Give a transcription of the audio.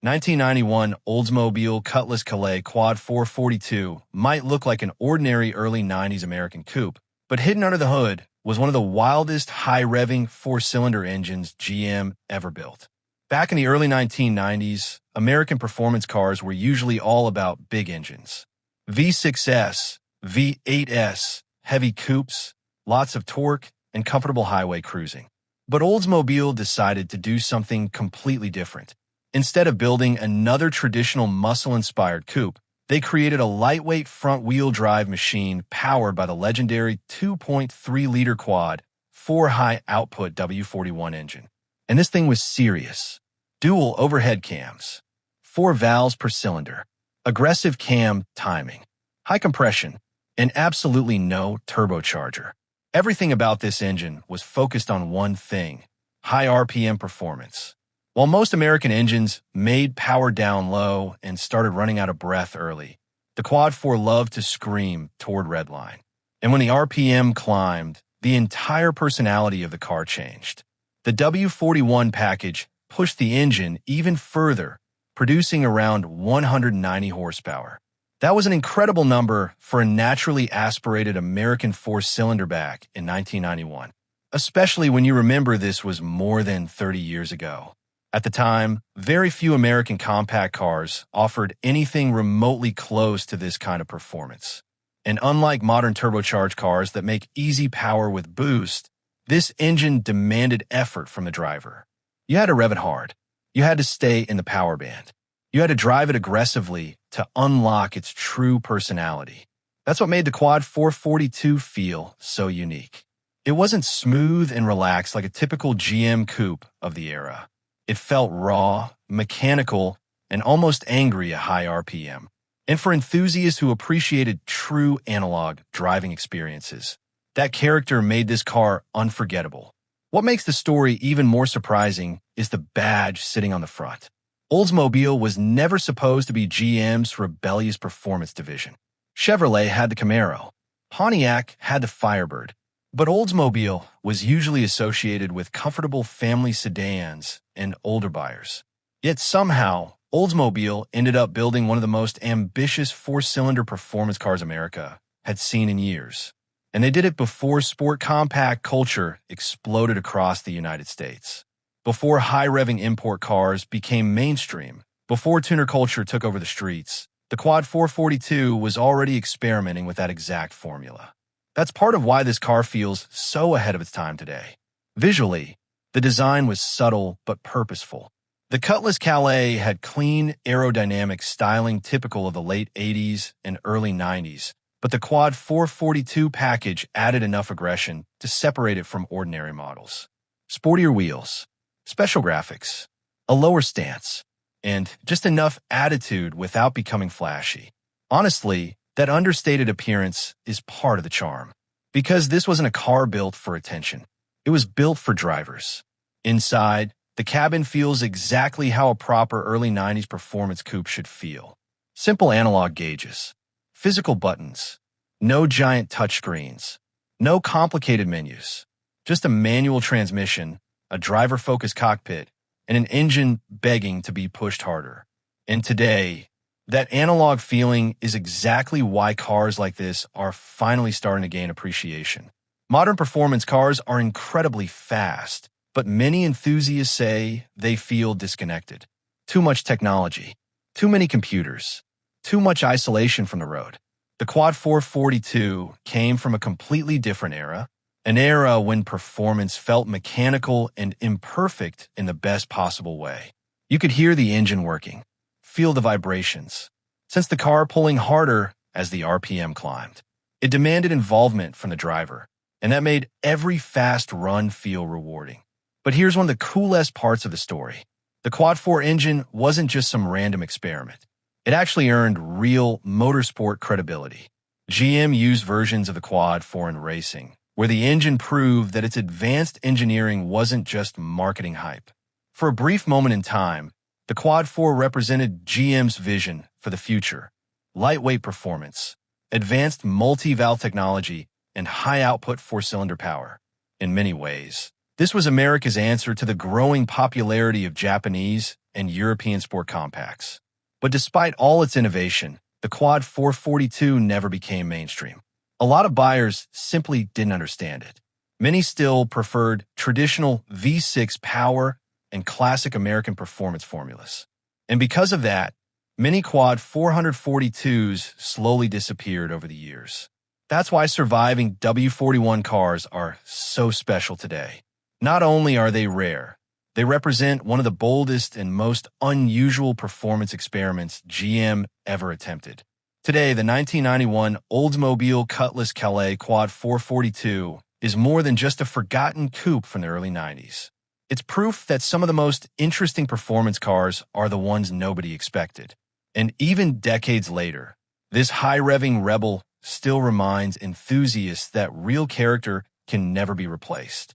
1991 Oldsmobile Cutlass Calais Quad 442 might look like an ordinary early 90s American coupe, but hidden under the hood was one of the wildest high-revving four-cylinder engines GM ever built. Back in the early 1990s, American performance cars were usually all about big engines. V6S, V8S, heavy coupes, lots of torque, and comfortable highway cruising. But Oldsmobile decided to do something completely different. Instead of building another traditional muscle-inspired coupe, they created a lightweight front-wheel drive machine powered by the legendary 2.3-liter quad, 4-high-output W41 engine. And this thing was serious. Dual overhead cams, 4 valves per cylinder, aggressive cam timing, high compression, and absolutely no turbocharger. Everything about this engine was focused on one thing: high RPM performance. While most American engines made power down low and started running out of breath early, the Quad 4 loved to scream toward redline. And when the RPM climbed, the entire personality of the car changed. The W41 package pushed the engine even further, producing around 190 horsepower. That was an incredible number for a naturally aspirated American four-cylinder back in 1991, especially when you remember this was more than 30 years ago. At the time, very few American compact cars offered anything remotely close to this kind of performance. And unlike modern turbocharged cars that make easy power with boost, this engine demanded effort from the driver. You had to rev it hard. You had to stay in the power band. You had to drive it aggressively to unlock its true personality. That's what made the Quad 442 feel so unique. It wasn't smooth and relaxed like a typical GM coupe of the era. It felt raw, mechanical, and almost angry at high RPM. And for enthusiasts who appreciated true analog driving experiences, that character made this car unforgettable. What makes the story even more surprising is the badge sitting on the front. Oldsmobile was never supposed to be GM's rebellious performance division. Chevrolet had the Camaro. Pontiac had the Firebird. But Oldsmobile was usually associated with comfortable family sedans and older buyers. Yet somehow, Oldsmobile ended up building one of the most ambitious four-cylinder performance cars America had seen in years. And they did it before sport compact culture exploded across the United States. Before high-revving import cars became mainstream, before tuner culture took over the streets, the Quad 442 was already experimenting with that exact formula. That's part of why this car feels so ahead of its time today. Visually, the design was subtle but purposeful. The Cutlass Calais had clean, aerodynamic styling typical of the late 80s and early 90s, but the Quad 442 package added enough aggression to separate it from ordinary models. Sportier wheels, special graphics, a lower stance, and just enough attitude without becoming flashy. Honestly, that understated appearance is part of the charm. Because this wasn't a car built for attention. It was built for drivers. Inside, the cabin feels exactly how a proper early 90s performance coupe should feel. Simple analog gauges, physical buttons, no giant touchscreens, no complicated menus, just a manual transmission, a driver-focused cockpit, and an engine begging to be pushed harder. And today, that analog feeling is exactly why cars like this are finally starting to gain appreciation. Modern performance cars are incredibly fast, but many enthusiasts say they feel disconnected. Too much technology, too many computers, too much isolation from the road. The Quad 442 came from a completely different era, an era when performance felt mechanical and imperfect in the best possible way. You could hear the engine working, feel the vibrations, sense the car pulling harder as the RPM climbed. It demanded involvement from the driver, and that made every fast run feel rewarding. But here's one of the coolest parts of the story. The Quad 4 engine wasn't just some random experiment. It actually earned real motorsport credibility. GM used versions of the Quad 4 in racing, where the engine proved that its advanced engineering wasn't just marketing hype. For a brief moment in time, the Quad 4 represented GM's vision for the future: lightweight performance, advanced multi-valve technology, and high-output four-cylinder power. In many ways, This was America's answer to the growing popularity of Japanese and European sport compacts. But despite all its innovation, the Quad 442 never became mainstream. A lot of buyers simply didn't understand it. Many still preferred traditional V6 power and classic American performance formulas. And because of that, many Quad 442s slowly disappeared over the years. That's why surviving W41 cars are so special today. Not only are they rare, they represent one of the boldest and most unusual performance experiments GM ever attempted. Today, the 1991 Oldsmobile Cutlass Calais Quad 442 is more than just a forgotten coupe from the early 90s. It's proof that some of the most interesting performance cars are the ones nobody expected. And even decades later, this high-revving rebel still reminds enthusiasts that real character can never be replaced.